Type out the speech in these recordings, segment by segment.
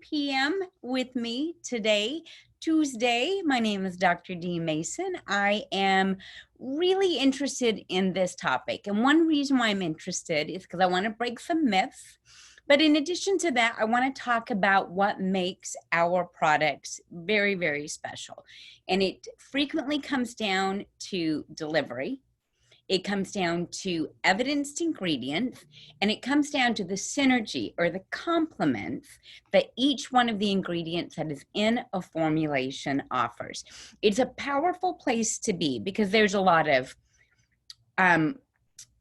p.m. with me today, Tuesday. My name is Dr. D. Mason. I am really interested in this topic. And one reason why I'm interested is because I want to break some myths. But in addition to that, I want to talk about what makes our products very, very special. And it frequently comes down to delivery. It comes down to evidenced ingredients, and it comes down to the synergy or the complements that each one of the ingredients that is in a formulation offers. It's a powerful place to be because there's a lot of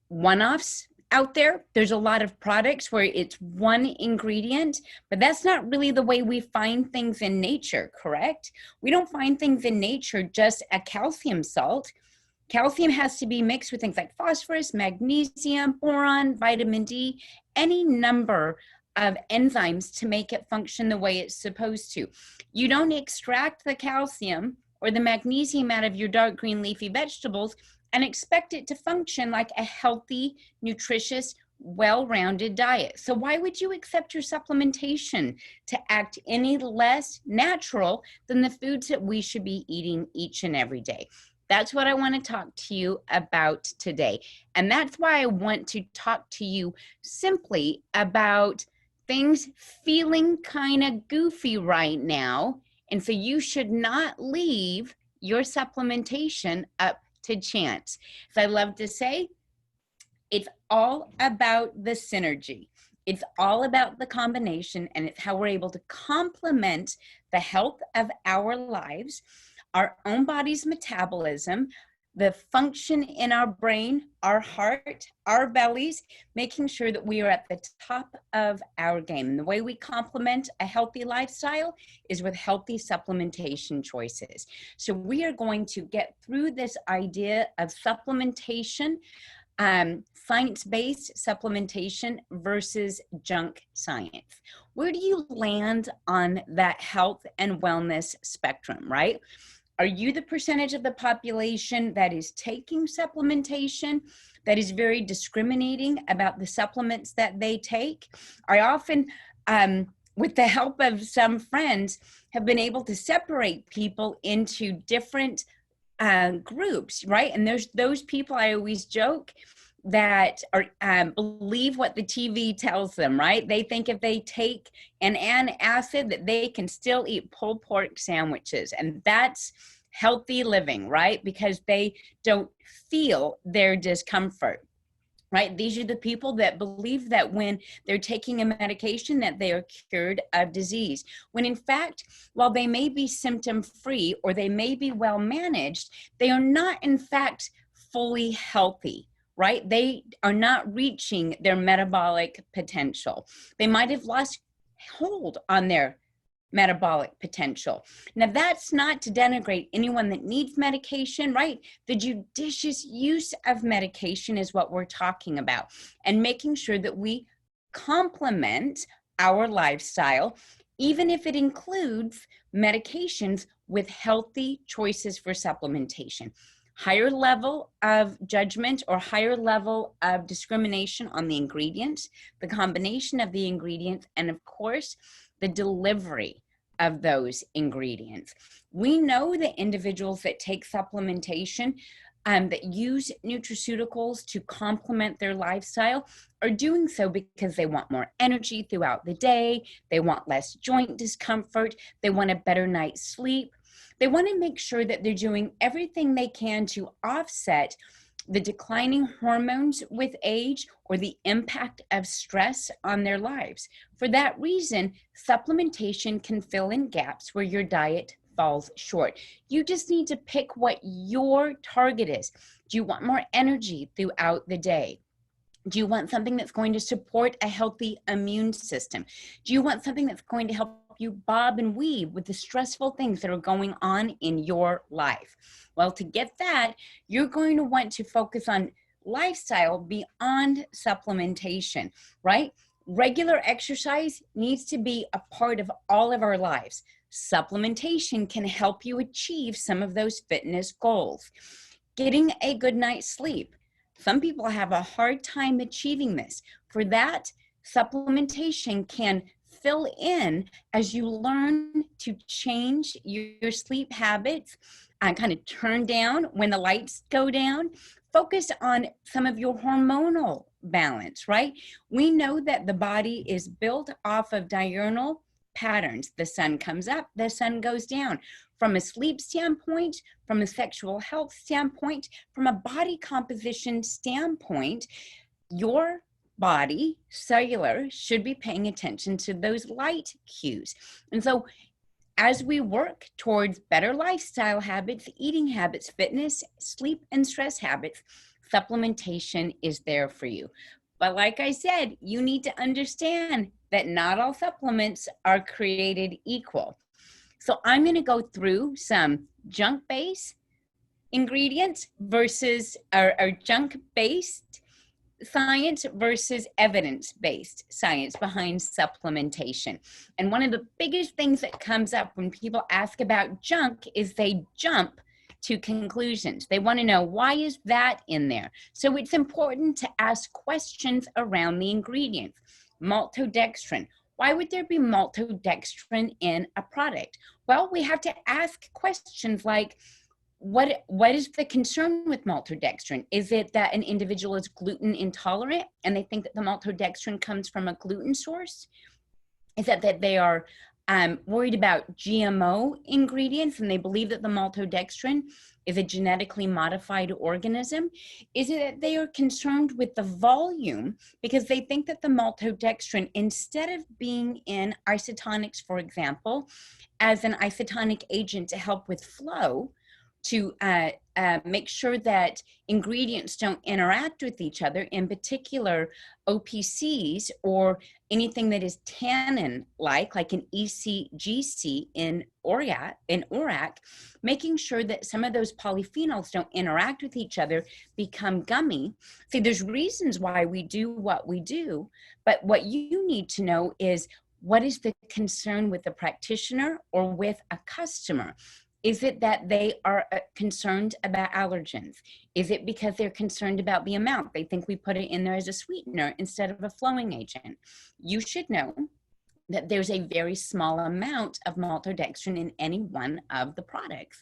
one-offs out there. There's a lot of products where it's one ingredient, but that's not really the way we find things in nature, correct? We don't find things in nature just a calcium salt. Calcium has to be mixed with things like phosphorus, magnesium, boron, vitamin D, any number of enzymes to make it function the way it's supposed to. You don't extract the calcium or the magnesium out of your dark green leafy vegetables and expect it to function like a healthy, nutritious, well-rounded diet. So why would you accept your supplementation to act any less natural than the foods that we should be eating each and every day? That's what I want to talk to you about today. And that's why I want to talk to you simply about things feeling kind of goofy right now. And so you should not leave your supplementation up to chance. As I love to say, it's all about the synergy. It's all about the combination, and it's how we're able to complement the health of our lives, our own body's metabolism, the function in our brain, our heart, our bellies, making sure that we are at the top of our game. And the way we complement a healthy lifestyle is with healthy supplementation choices. So we are going to get through this idea of supplementation, science-based supplementation versus junk science. Where do you land on that health and wellness spectrum, right? Are you the percentage of the population that is taking supplementation, that is very discriminating about the supplements that they take? I often, with the help of some friends, have been able to separate people into different groups, right? And there's those people, I always joke, that are believe what the TV tells them, right? They think if they take an antacid that they can still eat pulled pork sandwiches, and that's healthy living, right? Because they don't feel their discomfort, right? These are the people that believe that when they're taking a medication that they are cured of disease, when in fact, while they may be symptom-free or they may be well managed, they are not in fact fully healthy, right? They are not reaching their metabolic potential. They might have lost hold on their metabolic potential. Now, that's not to denigrate anyone that needs medication, right? The judicious use of medication is what we're talking about, and making sure that we complement our lifestyle, even if it includes medications, with healthy choices for supplementation. Higher level of judgment or higher level of discrimination on the ingredients, the combination of the ingredients, and of course, the delivery of those ingredients. We know that individuals that take supplementation, that use nutraceuticals to complement their lifestyle, are doing so because they want more energy throughout the day, they want less joint discomfort, they want a better night's sleep. They want to make sure that they're doing everything they can to offset the declining hormones with age or the impact of stress on their lives. For that reason, supplementation can fill in gaps where your diet falls short. You just need to pick what your target is. Do you want more energy throughout the day? Do you want something that's going to support a healthy immune system? Do you want something that's going to help you bob and weave with the stressful things that are going on in your life? Well, to get that, you're going to want to focus on lifestyle beyond supplementation, right? Regular exercise needs to be a part of all of our lives. Supplementation can help you achieve some of those fitness goals. Getting a good night's sleep. Some people have a hard time achieving this. For that, supplementation can fill in as you learn to change your sleep habits and kind of turn down when the lights go down. Focus on some of your hormonal balance, right? We know that the body is built off of diurnal patterns. The sun comes up, the sun goes down. From a sleep standpoint, from a sexual health standpoint, from a body composition standpoint, your body, cellular, should be paying attention to those light cues. And so as we work towards better lifestyle habits, eating habits, fitness, sleep, and stress habits, supplementation is there for you. But like I said, you need to understand that not all supplements are created equal. So I'm going to go through some junk-based ingredients versus or junk-based science versus evidence-based science behind supplementation. And one of the biggest things that comes up when people ask about junk is they jump to conclusions. They want to know, why is that in there? So it's important to ask questions around the ingredients. Maltodextrin. Why would there be maltodextrin in a product? Well, we have to ask questions like, what is the concern with maltodextrin? Is it that an individual is gluten intolerant and they think that the maltodextrin comes from a gluten source? Is that they are worried about GMO ingredients and they believe that the maltodextrin is a genetically modified organism? Is it that they are concerned with the volume because they think that the maltodextrin, instead of being in isotonics, for example, as an isotonic agent to help with flow, to make sure that ingredients don't interact with each other, in particular OPCs or anything that is tannin-like an ECGC in ORAC, making sure that some of those polyphenols don't interact with each other, become gummy. See, there's reasons why we do what we do, but what you need to know is, what is the concern with the practitioner or with a customer? Is it that they are concerned about allergens? Is it because they're concerned about the amount? They think we put it in there as a sweetener instead of a flowing agent. You should know that there's a very small amount of maltodextrin in any one of the products.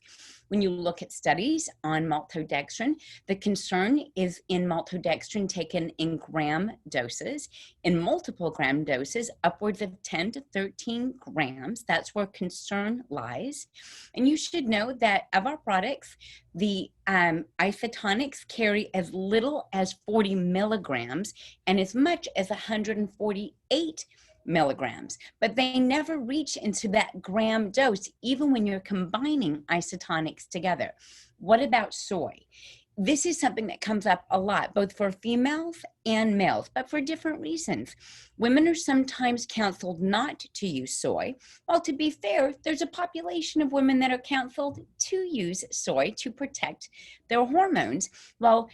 When you look at studies on maltodextrin, the concern is in maltodextrin taken in gram doses, in multiple gram doses, upwards of 10 to 13 grams. That's where concern lies. And you should know that of our products, the isotonics carry as little as 40 milligrams and as much as 148 milligrams, but they never reach into that gram dose, even when you're combining isotonics together. What about soy? This is something that comes up a lot, both for females and males, but for different reasons. Women are sometimes counseled not to use soy. Well, to be fair, there's a population of women that are counseled to use soy to protect their hormones. Well,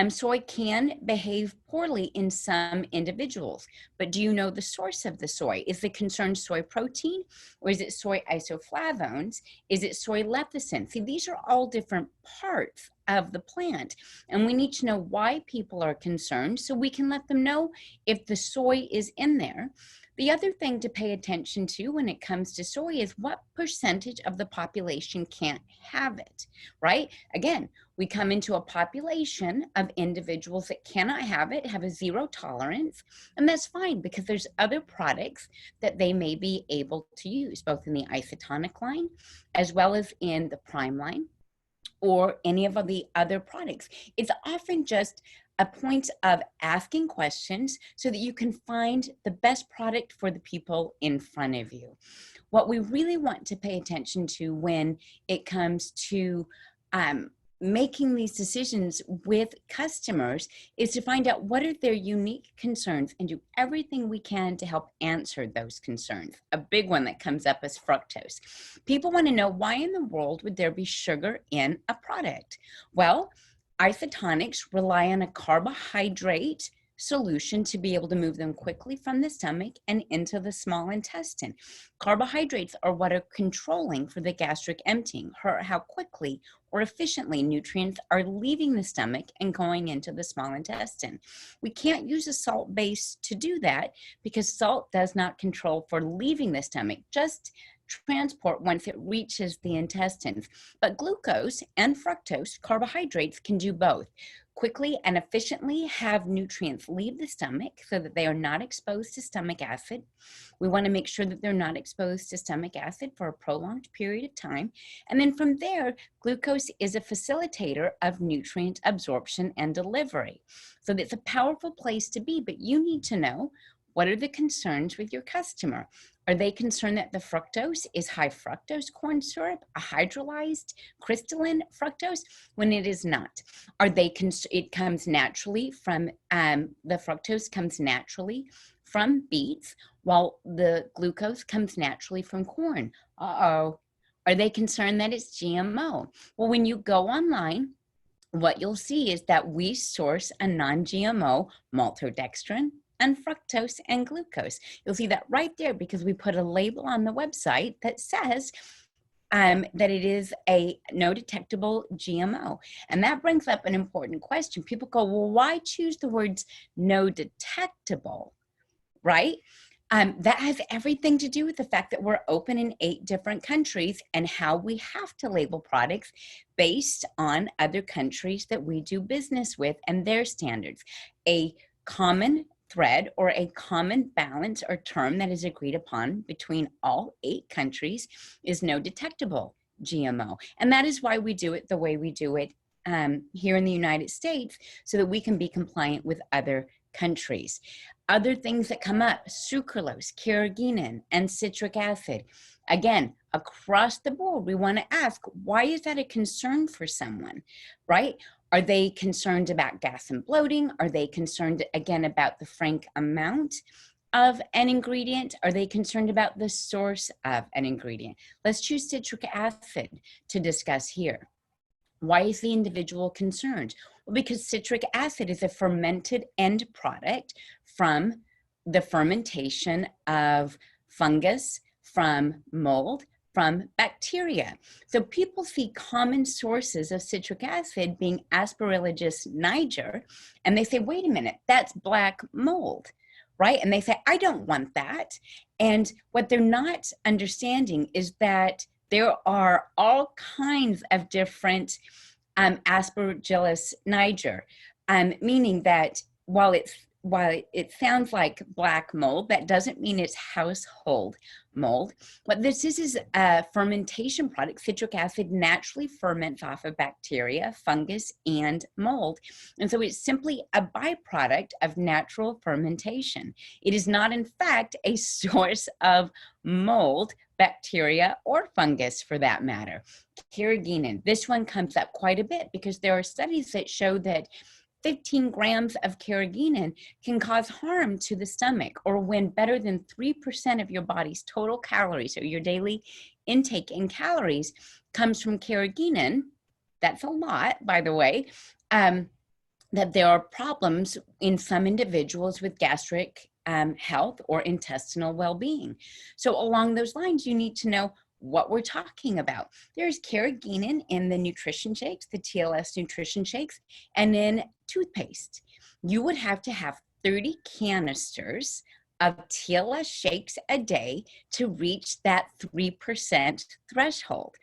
soy can behave poorly in some individuals, but do you know the source of the soy? Is the concern soy protein, or is it soy isoflavones? Is it soy lecithin? See, these are all different parts of the plant, and we need to know why people are concerned so we can let them know if the soy is in there. The other thing to pay attention to when it comes to soy is what percentage of the population can't have it, right? Again, we come into a population of individuals that cannot have it, have a zero tolerance, and that's fine because there's other products that they may be able to use, both in the isotonic line as well as in the prime line or any of the other products. It's often just a point of asking questions so that you can find the best product for the people in front of you. What we really want to pay attention to when it comes to making these decisions with customers is to find out what are their unique concerns and do everything we can to help answer those concerns. A big one that comes up is fructose. People want to know, why in the world would there be sugar in a product? Well, isotonics rely on a carbohydrate solution to be able to move them quickly from the stomach and into the small intestine. Carbohydrates are what are controlling for the gastric emptying, how quickly or efficiently nutrients are leaving the stomach and going into the small intestine. We can't use a salt base to do that because salt does not control for leaving the stomach, just transport once it reaches the intestines. But glucose and fructose, carbohydrates, can do both. Quickly and efficiently have nutrients leave the stomach so that they are not exposed to stomach acid. We want to make sure that they're not exposed to stomach acid for a prolonged period of time. And then from there, glucose is a facilitator of nutrient absorption and delivery. So that's a powerful place to be, but you need to know, what are the concerns with your customer? Are they concerned that the fructose is high fructose corn syrup, a hydrolyzed crystalline fructose, when it is not? Are they it comes naturally from, the fructose comes naturally from beets, while the glucose comes naturally from corn? Uh-oh. Are they concerned that it's GMO? Well, when you go online, what you'll see is that we source a non-GMO maltodextrin and fructose and glucose. You'll see that right there because we put a label on the website that says that it is a no detectable GMO. And that brings up an important question. People go, well, why choose the words no detectable, right? That has everything to do with the fact that we're open in 8 different countries and how we have to label products based on other countries that we do business with and their standards. A common thread or a common balance or term that is agreed upon between all 8 countries is no detectable GMO. And that is why we do it the way we do it here in the United States, so that we can be compliant with other countries. Other things that come up, sucralose, carrageenan, and citric acid. Again, across the board, we want to ask, why is that a concern for someone, right? Are they concerned about gas and bloating? Are they concerned, again, about the frank amount of an ingredient? Are they concerned about the source of an ingredient? Let's choose citric acid to discuss here. Why is the individual concerned? Well, because citric acid is a fermented end product from the fermentation of fungus, from mold, from bacteria. So people see common sources of citric acid being Aspergillus niger, and they say, wait a minute, that's black mold, right? And they say, I don't want that. And what they're not understanding is that there are all kinds of different Aspergillus niger, meaning that while it sounds like black mold, that doesn't mean it's household mold. What this is a fermentation product. Citric acid naturally ferments off of bacteria, fungus, and mold. And so it's simply a byproduct of natural fermentation. It is not, in fact, a source of mold, bacteria, or fungus for that matter. Carrageenan, this one comes up quite a bit because there are studies that show that 15 grams of carrageenan can cause harm to the stomach, or when better than 3% of your body's total calories, or your daily intake in calories, comes from carrageenan. That's a lot, by the way, that there are problems in some individuals with gastric health or intestinal well-being. So along those lines, you need to know what we're talking about. There's carrageenan in the nutrition shakes, the TLS nutrition shakes, and in toothpaste. You would have to have 30 canisters of TLS shakes a day to reach that 3% threshold.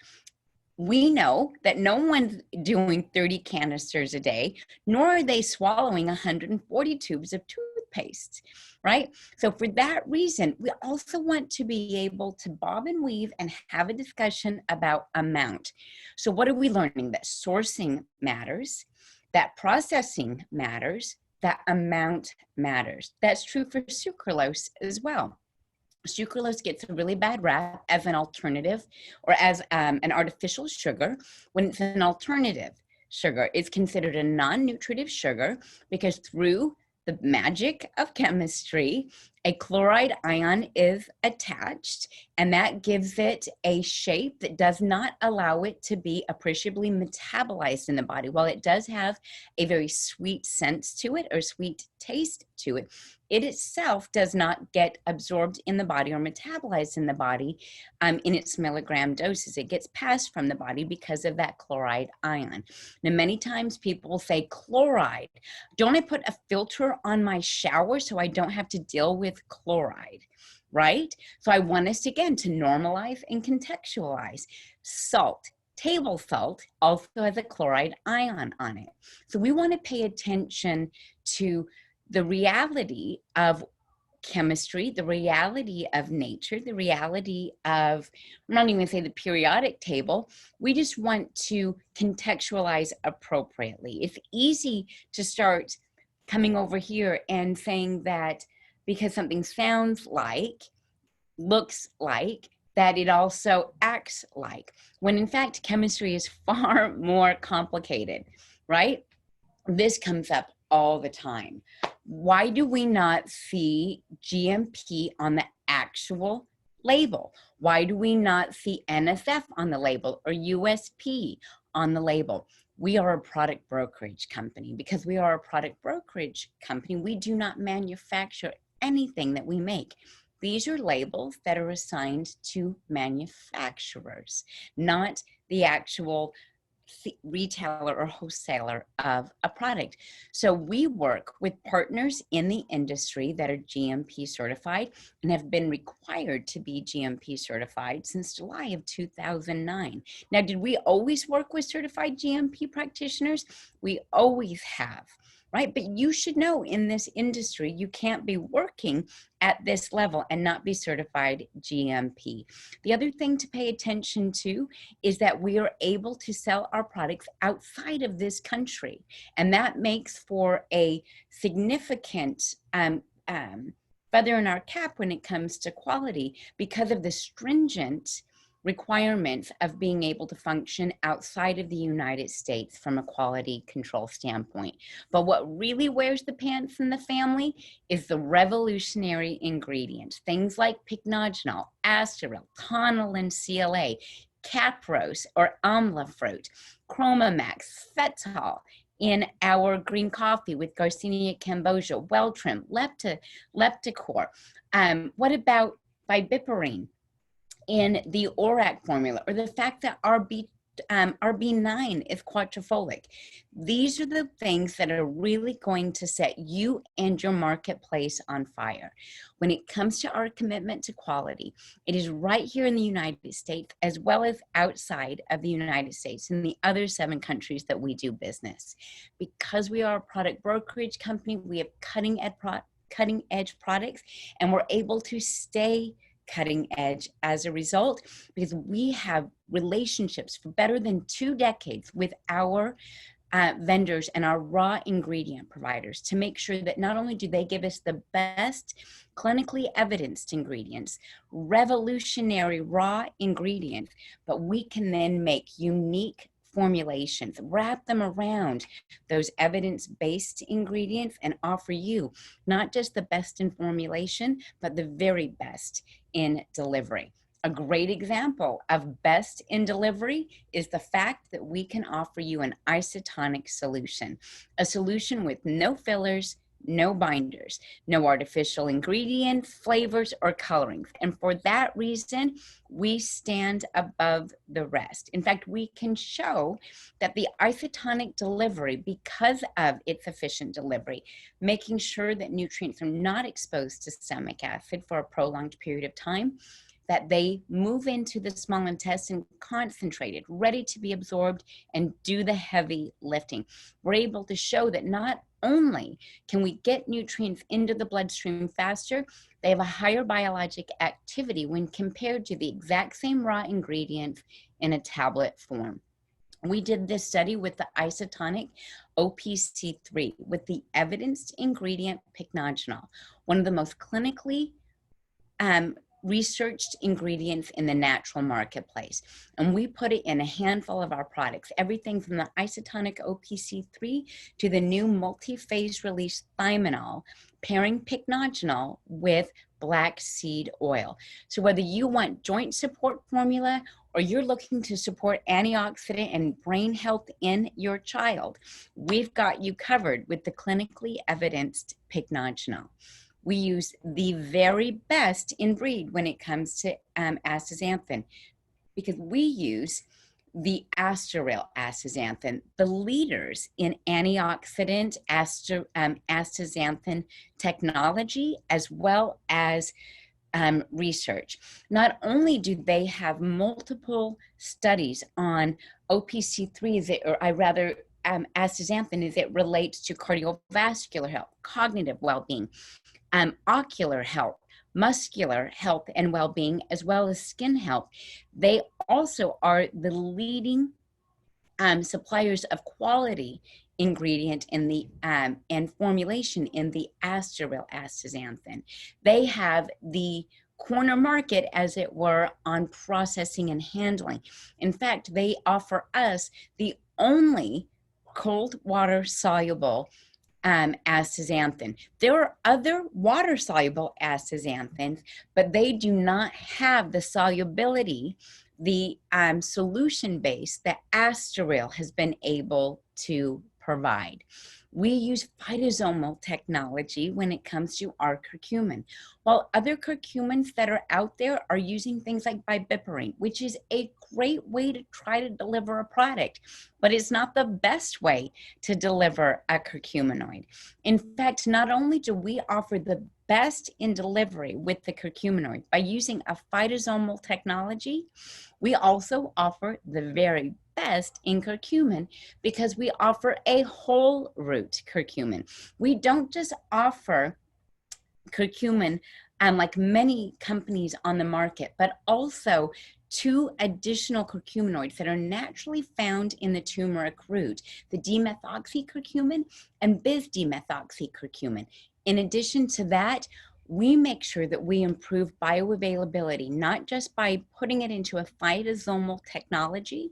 We know that no one's doing 30 canisters a day, nor are they swallowing 140 tubes of toothpaste, right? So for that reason, we also want to be able to bob and weave and have a discussion about amount. So what are we learning? That sourcing matters, that processing matters, that amount matters. That's true for sucralose as well. Sucralose gets a really bad rap as an alternative or as an artificial sugar. When it's an alternative sugar, it's considered a non-nutritive sugar because through the magic of chemistry A chloride ion is attached, and that gives it a shape that does not allow it to be appreciably metabolized in the body. While it does have a very sweet sense to it, or sweet taste to it, it itself does not get absorbed in the body or metabolized in the body in its milligram doses. It gets passed from the body because of that chloride ion. Now, many times people will say, chloride, don't I put a filter on my shower so I don't have to deal with chloride, right? So I want us, again, to normalize and contextualize. Salt, table salt, also has a chloride ion on it. So we want to pay attention to the reality of chemistry, the reality of nature, the reality of, I'm not even going to say the periodic table. We just want to contextualize appropriately. It's easy to start coming over here and saying that because something sounds like, looks like, that it also acts like, when in fact chemistry is far more complicated, right? This comes up all the time. Why do we not see GMP on the actual label? Why do we not see NSF on the label or USP on the label? We are a product brokerage company. Because we are a product brokerage company, we do not manufacture anything that we make. These are labels that are assigned to manufacturers, not the actual retailer or wholesaler of a product. So we work with partners in the industry that are GMP certified and have been required to be GMP certified since July of 2009. Now, did we always work with certified GMP practitioners? We always have, right? But you should know, in this industry, you can't be working at this level and not be certified GMP. The other thing to pay attention to is that we are able to sell our products outside of this country. And that makes for a significant feather in our cap when it comes to quality, because of the stringent requirements of being able to function outside of the United States from a quality control standpoint. But what really wears the pants in the family is the revolutionary ingredients, things like pycnogenol, asteril, tonylin CLA, capros or amla fruit, chromamax, fetol in our green coffee with Garcinia cambogia, Weltrim, Lepticor. What about vibiparine in the ORAC formula, or the fact that RB9 is quadrifolic? These are the things that are really going to set you and your marketplace on fire. When it comes to our commitment to quality, it is right here in the United States, as well as outside of the United States in the other 7 countries that we do business. Because we are a product brokerage company, we have cutting edge products, and we're able to stay cutting edge as a result, because we have relationships for better than 2 decades with our vendors and our raw ingredient providers to make sure that not only do they give us the best clinically evidenced ingredients, revolutionary raw ingredients, but we can then make unique formulations, wrap them around those evidence-based ingredients, and offer you not just the best in formulation, but the very best in delivery. A great example of best in delivery is the fact that we can offer you an isotonic solution, a solution with no fillers, no binders, no artificial ingredients, flavors, or colorings. And for that reason, we stand above the rest. In fact, we can show that the isotonic delivery, because of its efficient delivery, making sure that nutrients are not exposed to stomach acid for a prolonged period of time, that they move into the small intestine concentrated, ready to be absorbed and do the heavy lifting. We're able to show that not only can we get nutrients into the bloodstream faster, they have a higher biologic activity when compared to the exact same raw ingredients in a tablet form. We did this study with the isotonic OPC3 with the evidenced ingredient pycnogenol, one of the most clinically researched ingredients in the natural marketplace. And we put it in a handful of our products, everything from the isotonic OPC3 to the new multi-phase release thiaminol pairing pycnogenol with black seed oil. So whether you want joint support formula or you're looking to support antioxidant and brain health in your child, we've got you covered with the clinically evidenced pycnogenol. We use the very best in breed when it comes to astaxanthin, because we use the asteryl astaxanthin, the leaders in antioxidant astaxanthin technology, as well as research. Not only do they have multiple studies on OPC3, astaxanthin, as it relates to cardiovascular health, cognitive well-being, ocular health, muscular health and well-being, as well as skin health. They also are the leading suppliers of quality ingredient in the and formulation in the asteryl astaxanthin. They have the corner market, as it were, on processing and handling. In fact, they offer us the only cold water soluble astaxanthin. There are other water-soluble astaxanthins, but they do not have the solubility, the solution base that asteryl has been able to provide. We use phytosomal technology when it comes to our curcumin, while other curcumins that are out there are using things like bipiperine, which is a great way to try to deliver a product, but it's not the best way to deliver a curcuminoid. In fact, not only do we offer the best in delivery with the curcuminoid by using a phytosomal technology, we also offer the very best in curcumin because we offer a whole root curcumin. We don't just offer curcumin like many companies on the market, but also 2 additional curcuminoids that are naturally found in the turmeric root, the dimethoxycurcumin and bis-dimethoxycurcumin. In addition to that, we make sure that we improve bioavailability, not just by putting it into a phytosomal technology,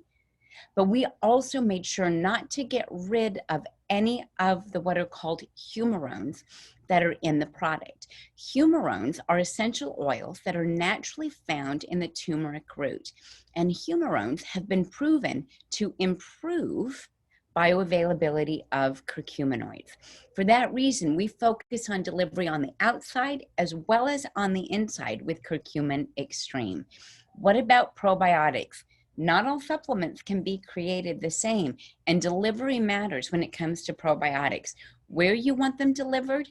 but we also made sure not to get rid of any of the what are called humarones that are in the product. Humarones are essential oils that are naturally found in the turmeric root, and humarones have been proven to improve bioavailability of curcuminoids. For that reason, we focus on delivery on the outside as well as on the inside with Curcumin Extreme. What about probiotics? Not all supplements can be created the same, and delivery matters when it comes to probiotics. Where you want them delivered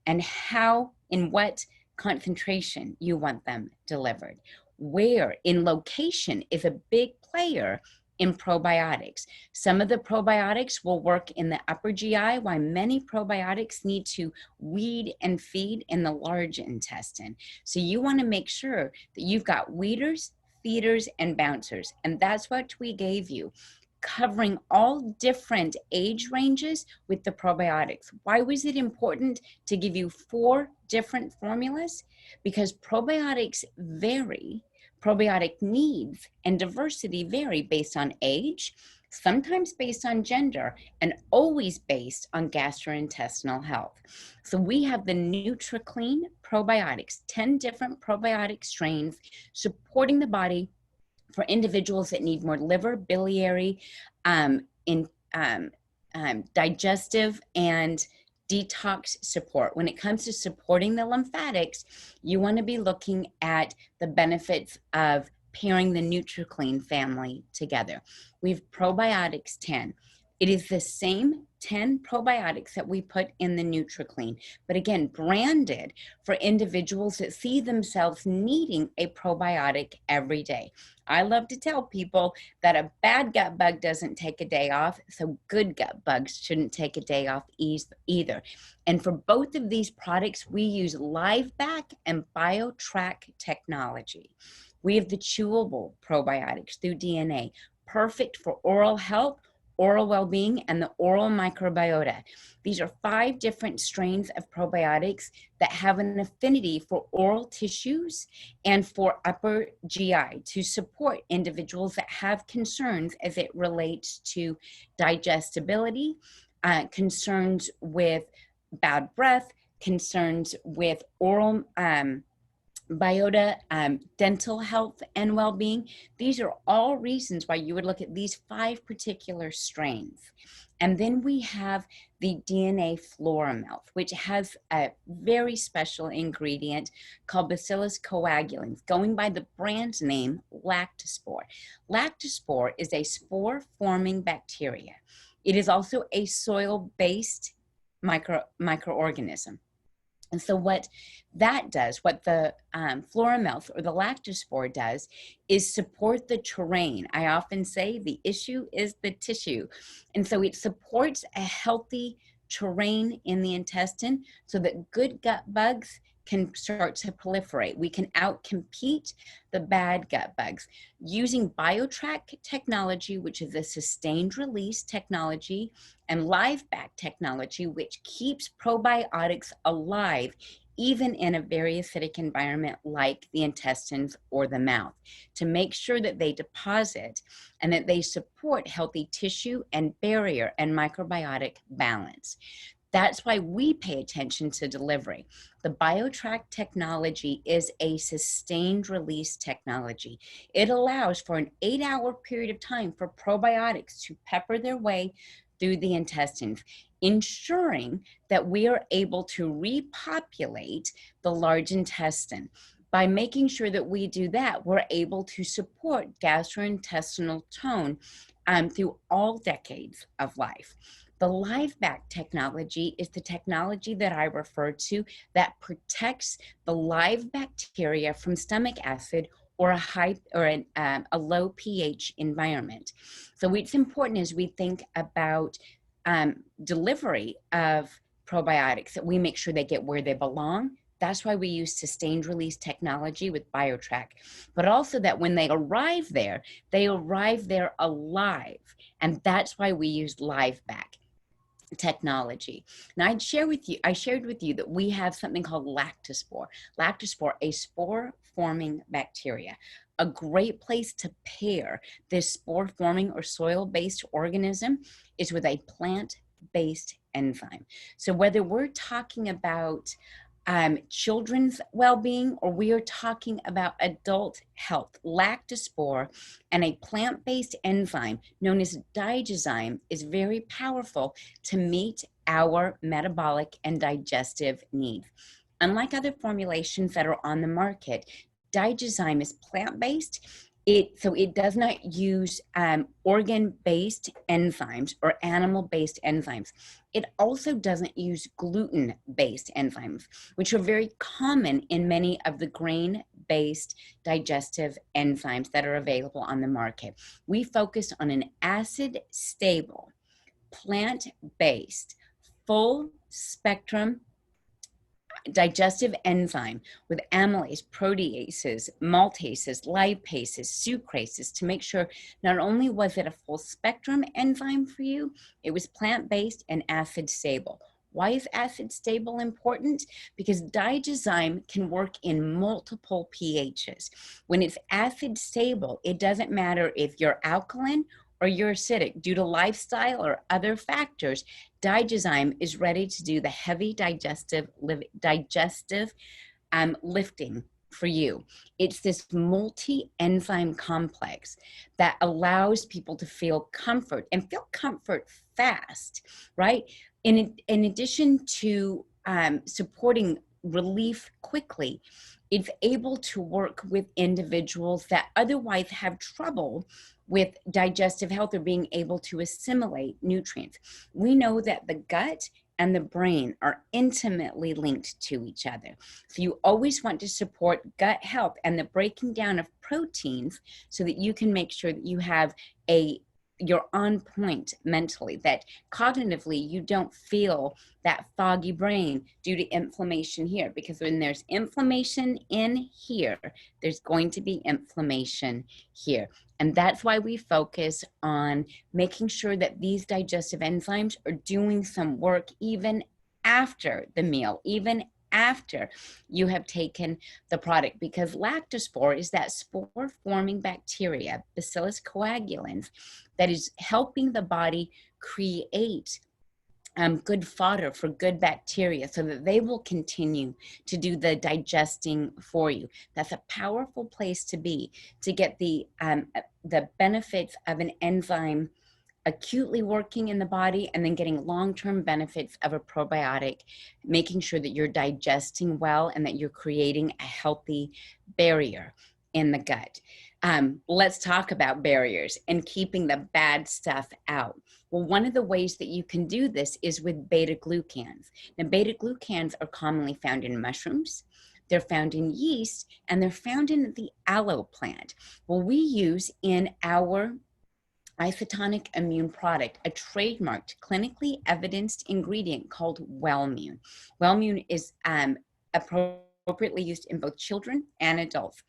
and how, in what concentration you want them delivered. Where in location is a big player in probiotics. Some of the probiotics will work in the upper GI, while many probiotics need to weed and feed in the large intestine. So you want to make sure that you've got weeders, feeders, and bouncers, and that's what we gave you, covering all different age ranges with the probiotics. Why was it important to give you 4 different formulas? Because probiotics vary. Probiotic needs and diversity vary based on age, sometimes based on gender, and always based on gastrointestinal health. So we have the NutraClean probiotics, 10 different probiotic strains supporting the body for individuals that need more liver, biliary, digestive, and detox support. When it comes to supporting the lymphatics, you want to be looking at the benefits of pairing the NutraClean family together. We have probiotics 10. It is the same 10 probiotics that we put in the NutraClean, but again, branded for individuals that see themselves needing a probiotic every day. I love to tell people that a bad gut bug doesn't take a day off, so good gut bugs shouldn't take a day off either. And for both of these products, we use LiveBac and BioTrack technology. We have the chewable probiotics through DNA, perfect for oral health, oral well-being, and the oral microbiota. These are 5 different strains of probiotics that have an affinity for oral tissues and for upper GI to support individuals that have concerns as it relates to digestibility, concerns with bad breath, concerns with oral biota, dental health and well-being. These are all reasons why you would look at these 5 particular strains. And then we have the DNA floramelt, which has a very special ingredient called Bacillus coagulans, going by the brand name lactospore. Lactospore is a spore-forming bacteria. It is also a soil-based microorganism. And so what that does, what the floramelt or the lactospore does, is support the terrain. I often say the issue is the tissue. And so it supports a healthy terrain in the intestine so that good gut bugs can start to proliferate. We can outcompete the bad gut bugs. Using BioTrack technology, which is a sustained release technology, and LiveBack technology, which keeps probiotics alive even in a very acidic environment like the intestines or the mouth, to make sure that they deposit and that they support healthy tissue and barrier and microbiotic balance. That's why we pay attention to delivery. The BioTrack technology is a sustained release technology. It allows for an 8-hour period of time for probiotics to pepper their way through the intestines, ensuring that we are able to repopulate the large intestine. By making sure that we do that, we're able to support gastrointestinal tone through all decades of life. The LiveBack technology is the technology that I refer to that protects the live bacteria from stomach acid or a low pH environment. So it's important as we think about delivery of probiotics that we make sure they get where they belong. That's why we use sustained release technology with BioTrack, but also that when they arrive there alive. And that's why we use LiveBack technology. Now I shared with you that we have something called lactospore. Lactospore, a spore-forming bacteria. A great place to pair this spore-forming or soil-based organism is with a plant-based enzyme. So whether we're talking about children's well-being or we are talking about adult health, lactospore and a plant-based enzyme known as digozyme is very powerful to meet our metabolic and digestive needs. Unlike other formulations that are on the market, digozyme is plant-based. So it does not use organ-based enzymes or animal-based enzymes. It also doesn't use gluten-based enzymes, which are very common in many of the grain-based digestive enzymes that are available on the market. We focus on an acid-stable, plant-based, full-spectrum digestive enzyme with amylase, proteases, maltases, lipases, sucrases to make sure not only was it a full spectrum enzyme for you, it was plant-based and acid stable. Why is acid stable important? Because digozyme can work in multiple pHs. When it's acid stable, it doesn't matter if you're alkaline or you're acidic. Due to lifestyle or other factors, digozyme is ready to do the heavy digestive lifting for you. It's this multi-enzyme complex that allows people to feel comfort and feel comfort fast, right? In addition to supporting relief quickly, it's able to work with individuals that otherwise have trouble with digestive health or being able to assimilate nutrients. We know that the gut and the brain are intimately linked to each other. So you always want to support gut health and the breaking down of proteins so that you can make sure that you have you're on point mentally, that cognitively you don't feel that foggy brain due to inflammation here, because when there's inflammation in here, there's going to be inflammation here. And that's why we focus on making sure that these digestive enzymes are doing some work even after the meal, even after you have taken the product, because lactospore is that spore-forming bacteria, Bacillus coagulans, that is helping the body create good fodder for good bacteria so that they will continue to do the digesting for you. That's a powerful place to be, to get the benefits of an enzyme acutely working in the body, and then getting long-term benefits of a probiotic, making sure that you're digesting well and that you're creating a healthy barrier in the gut. Let's talk about barriers and keeping the bad stuff out. Well, one of the ways that you can do this is with beta glucans. Now, beta glucans are commonly found in mushrooms, they're found in yeast, and they're found in the aloe plant. Well, we use in our isotonic immune product a trademarked, clinically evidenced ingredient called Wellmune. Wellmune is appropriately used in both children and adults.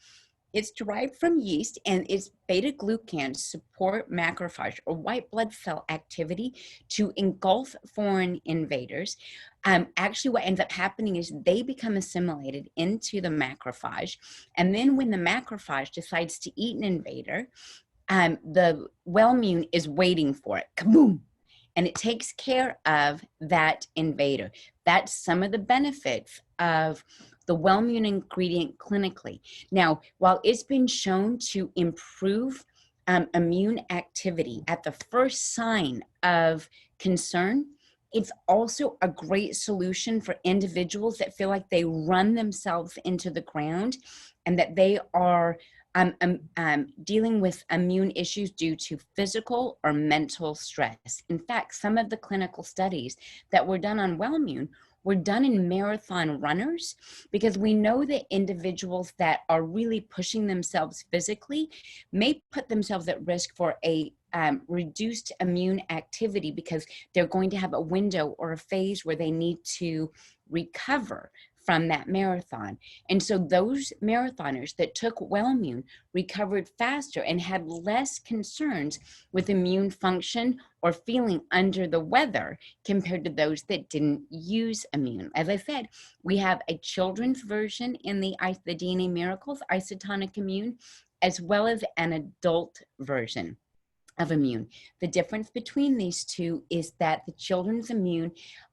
It's derived from yeast, and its beta glucans support macrophage or white blood cell activity to engulf foreign invaders. Actually, what ends up happening is they become assimilated into the macrophage, and then when the macrophage decides to eat an invader, the Wellmune is waiting for it. Kaboom! And it takes care of that invader. That's some of the benefits of the Wellmune ingredient clinically. Now, while it's been shown to improve immune activity at the first sign of concern, it's also a great solution for individuals that feel like they run themselves into the ground and that they are dealing with immune issues due to physical or mental stress. In fact, some of the clinical studies that were done on Wellmune were done in marathon runners, because we know that individuals that are really pushing themselves physically may put themselves at risk for a reduced immune activity, because they're going to have a window or a phase where they need to recover from that marathon. And so those marathoners that took Wellmune recovered faster and had less concerns with immune function or feeling under the weather compared to those that didn't use immune. As I said, we have a children's version in the DNA Miracles Isotonic Immune, as well as an adult version of immune. The difference between these two is that the children's immune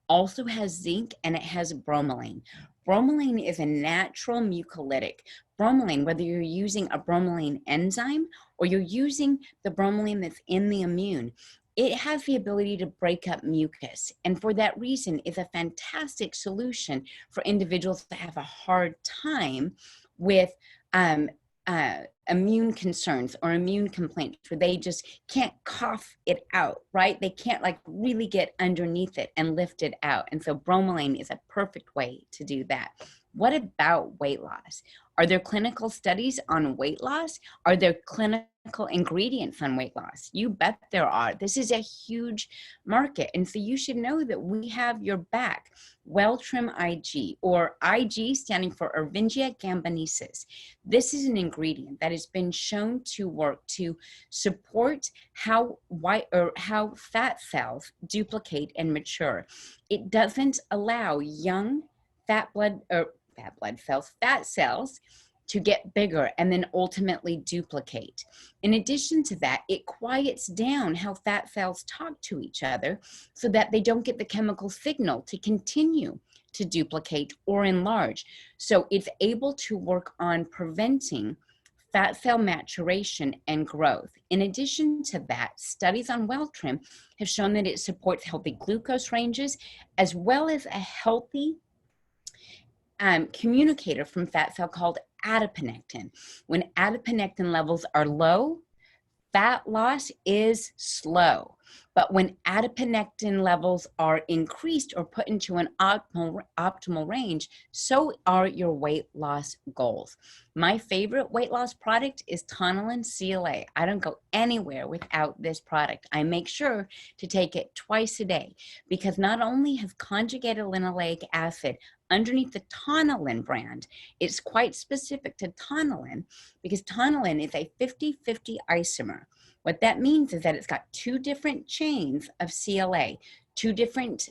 also has zinc and it has bromelain. Bromelain is a natural mucolytic. Bromelain, whether you're using a bromelain enzyme or you're using the bromelain that's in the immune, it has the ability to break up mucus. And for that reason, is a fantastic solution for individuals that have a hard time with immune concerns or immune complaints, where they just can't cough it out, right? They can't like really get underneath it and lift it out. And so bromelain is a perfect way to do that. What about weight loss? Are there clinical studies on weight loss? Are there clinical ingredients on weight loss? You bet there are. This is a huge market. And so you should know that we have your back. Welltrim IG, or IG standing for Ervingia gambanesis. This is an ingredient that has been shown to work to support how fat cells duplicate and mature. It doesn't allow young fat cells to get bigger and then ultimately duplicate. In addition to that, it quiets down how fat cells talk to each other so that they don't get the chemical signal to continue to duplicate or enlarge. So it's able to work on preventing fat cell maturation and growth. In addition to that, studies on Welltrim have shown that it supports healthy glucose ranges, as well as a healthy communicator from fat cell called adiponectin. When adiponectin levels are low, fat loss is slow. But when adiponectin levels are increased or put into an optimal range, so are your weight loss goals. My favorite weight loss product is Tonillin CLA. I don't go anywhere without this product. I make sure to take it twice a day, because not only has conjugated linoleic acid underneath the Tonillin brand, it's quite specific to Tonillin, because Tonillin is a 50-50 isomer. What that means is that it's got two different chains of CLA, two different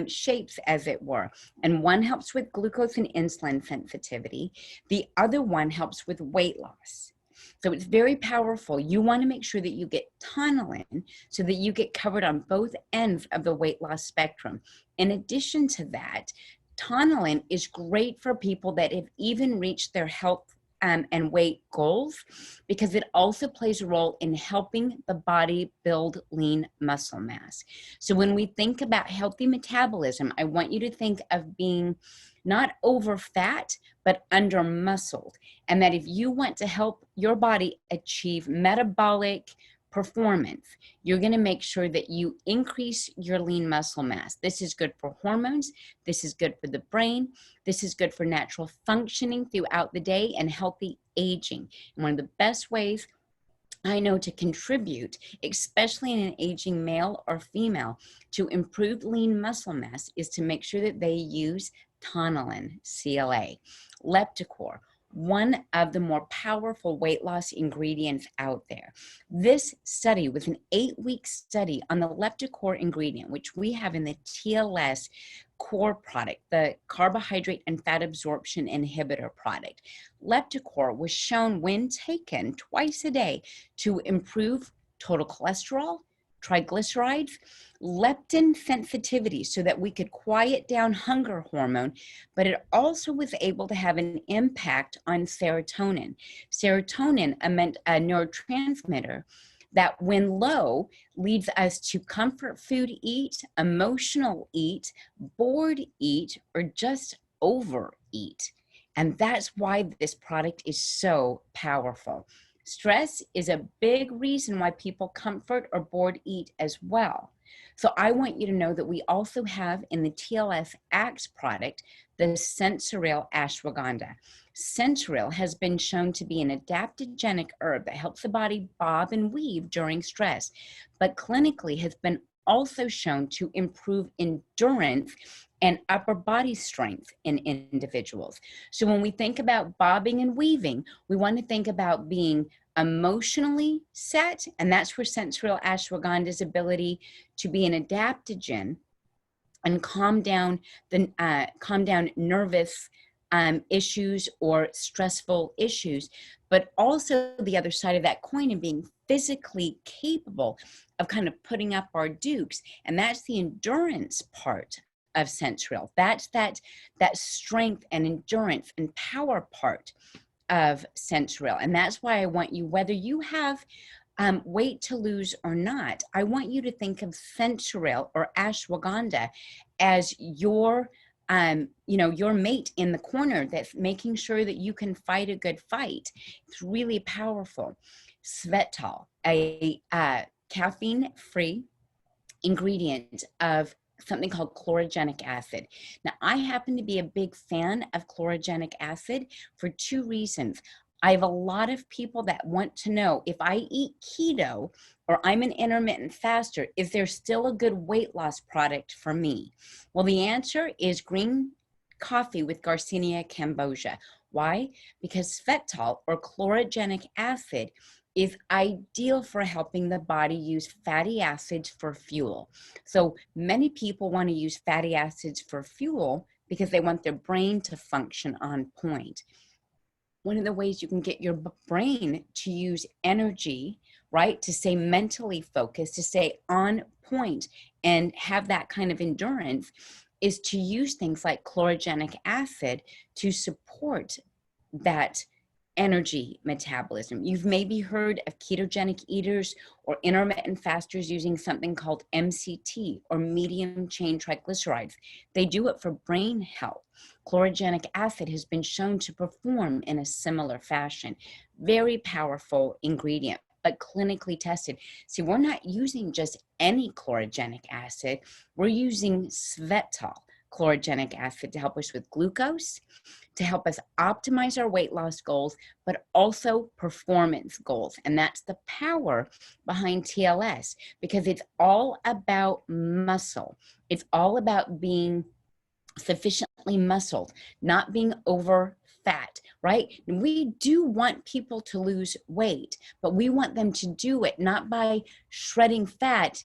shapes, as it were. And one helps with glucose and insulin sensitivity. The other one helps with weight loss. So it's very powerful. You want to make sure that you get tonillin so that you get covered on both ends of the weight loss spectrum. In addition to that, tonillin is great for people that have even reached their health and weight goals, because it also plays a role in helping the body build lean muscle mass. So when we think about healthy metabolism, I want you to think of being not over fat, but under muscled. And that if you want to help your body achieve metabolic performance, you're going to make sure that you increase your lean muscle mass. This is good for hormones. This is good for the brain. This is good for natural functioning throughout the day and healthy aging. And one of the best ways I know to contribute, especially in an aging male or female, to improve lean muscle mass is to make sure that they use tonillin, CLA, Lepticor, one of the more powerful weight loss ingredients out there. This study was an 8-week study on the Lepticor ingredient, which we have in the TLS core product, the carbohydrate and fat absorption inhibitor product. Lepticor was shown when taken twice a day to improve total cholesterol, triglycerides, leptin sensitivity so that we could quiet down hunger hormone, but it also was able to have an impact on serotonin. Serotonin, a neurotransmitter that when low leads us to comfort food eat, emotional eat, bored eat, or just overeat. And that's why this product is so powerful. Stress is a big reason why people comfort or bored eat as well. So I want you to know that we also have in the TLS Axe product, the Sensoril ashwagandha. Sensoril has been shown to be an adaptogenic herb that helps the body bob and weave during stress, but clinically has been also shown to improve endurance and upper body strength in individuals. So when we think about bobbing and weaving, we want to think about being emotionally set, and that's where Sensoril ashwagandha's ability to be an adaptogen and calm down nervous issues or stressful issues, but also the other side of that coin and being physically capable of kind of putting up our dukes. And that's the endurance part of Sensoril. That's that strength and endurance and power part of Sensoril. And that's why I want you, whether you have weight to lose or not, I want you to think of Sensoril or ashwagandha as your your mate in the corner that's making sure that you can fight a good fight. It's really powerful. Svetol, a caffeine-free ingredient of something called chlorogenic acid. Now, I happen to be a big fan of chlorogenic acid for 2 reasons. I have a lot of people that want to know, if I eat keto or I'm an intermittent faster, is there still a good weight loss product for me? Well, the answer is green coffee with Garcinia cambogia. Why? Because svetol or chlorogenic acid is ideal for helping the body use fatty acids for fuel. So many people want to use fatty acids for fuel because they want their brain to function on point. One of the ways you can get your brain to use energy, right, to stay mentally focused, to stay on point and have that kind of endurance, is to use things like chlorogenic acid to support that energy metabolism. You've maybe heard of ketogenic eaters or intermittent fasters using something called MCT or medium chain triglycerides. They do it for brain health. Chlorogenic acid has been shown to perform in a similar fashion. Very powerful ingredient, but clinically tested. See, we're not using just any chlorogenic acid. We're using svetol chlorogenic acid to help us with glucose, to help us optimize our weight loss goals, but also performance goals. And that's the power behind TLS, because it's all about muscle. It's all about being sufficiently muscled, not being over fat, right? We do want people to lose weight, but we want them to do it not by shredding fat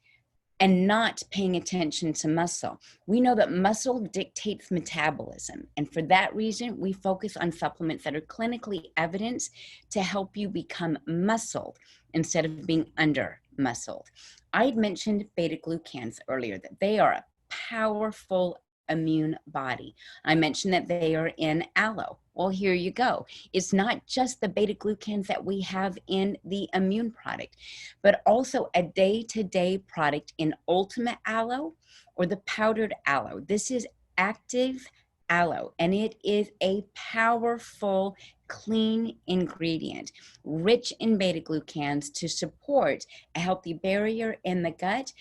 and not paying attention to muscle. We know that muscle dictates metabolism. And for that reason, we focus on supplements that are clinically evidenced to help you become muscled instead of being under muscled. I had mentioned beta glucans earlier, that they are a powerful immune body. I mentioned that they are in aloe. Well, here you go. It's not just the beta glucans that we have in the immune product, but also a day-to-day product in ultimate aloe or the powdered aloe. This is active aloe, and it is a powerful, clean ingredient, rich in beta glucans to support a healthy barrier in the gut,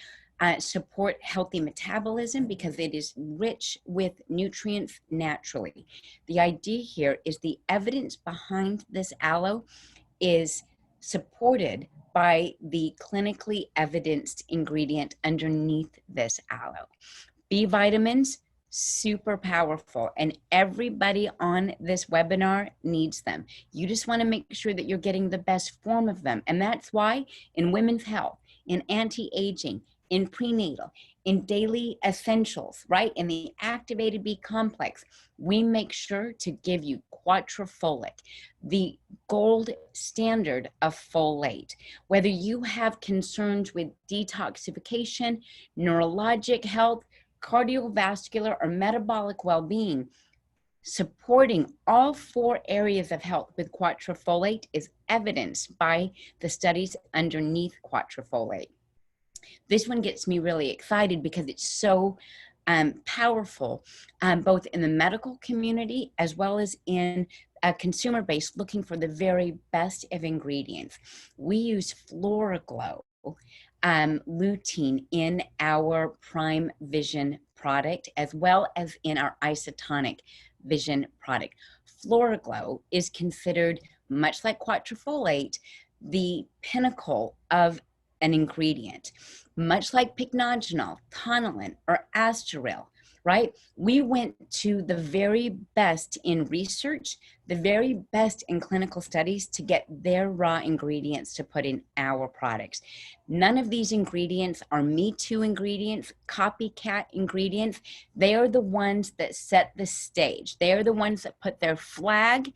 support healthy metabolism because it is rich with nutrients naturally. The idea here is the evidence behind this aloe is supported by the clinically evidenced ingredient underneath this aloe. B vitamins, super powerful, and everybody on this webinar needs them. You just want to make sure that you're getting the best form of them. And that's why in women's health, in anti-aging, in prenatal, in daily essentials, right? In the activated B complex, we make sure to give you quatrefolate, the gold standard of folate. Whether you have concerns with detoxification, neurologic health, cardiovascular, or metabolic well-being, supporting all 4 areas of health with quatrefolate is evidenced by the studies underneath quatrefolate. This one gets me really excited because it's so powerful, both in the medical community as well as in a consumer base looking for the very best of ingredients. We use FloraGlow lutein in our Prime Vision product, as well as in our isotonic vision product. FloraGlow is considered, much like quatrefolate, the pinnacle of an ingredient, much like pycnogenol, tonillin, or asteril, right? We went to the very best in research, the very best in clinical studies to get their raw ingredients to put in our products. None of these ingredients are Me Too ingredients, copycat ingredients. They are the ones that set the stage. They are the ones that put their flag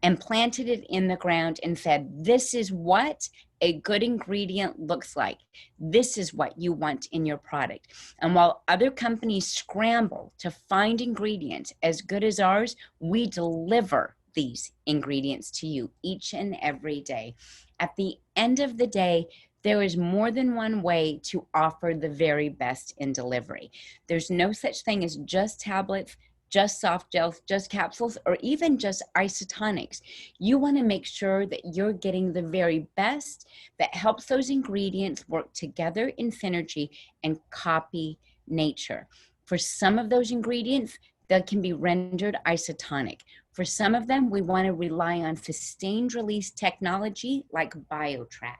and planted it in the ground and said, this is what a good ingredient looks like. This is what you want in your product. And while other companies scramble to find ingredients as good as ours, we deliver these ingredients to you each and every day. At the end of the day, there is more than one way to offer the very best in delivery. There's no such thing as just tablets, just soft gels, just capsules, or even just isotonics. You want to make sure that you're getting the very best that helps those ingredients work together in synergy and copy nature. For some of those ingredients, that can be rendered isotonic. For some of them, we want to rely on sustained release technology like BioTrack.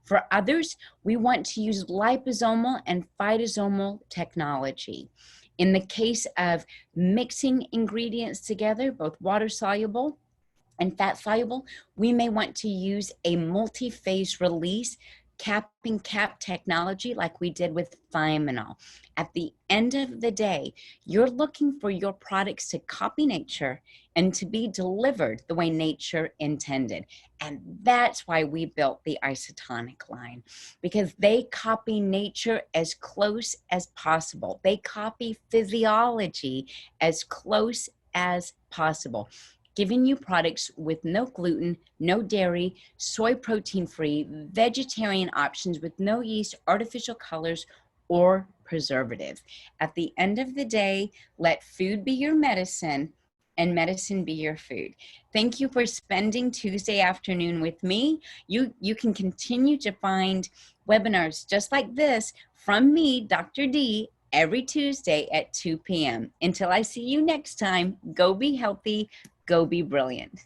For others, we want to use liposomal and phytosomal technology. In the case of mixing ingredients together, both water soluble and fat soluble, we may want to use a multi-phase release capping cap technology like we did with Thiaminol. At the end of the day, you're looking for your products to copy nature and to be delivered the way nature intended. And that's why we built the isotonic line, because they copy nature as close as possible. They copy physiology as close as possible, giving you products with no gluten, no dairy, soy protein free, vegetarian options with no yeast, artificial colors, or preservatives. At the end of the day, let food be your medicine and medicine be your food. Thank you for spending Tuesday afternoon with me. You can continue to find webinars just like this from me, Dr. D, every Tuesday at 2 p.m. Until I see you next time, go be healthy, go be brilliant.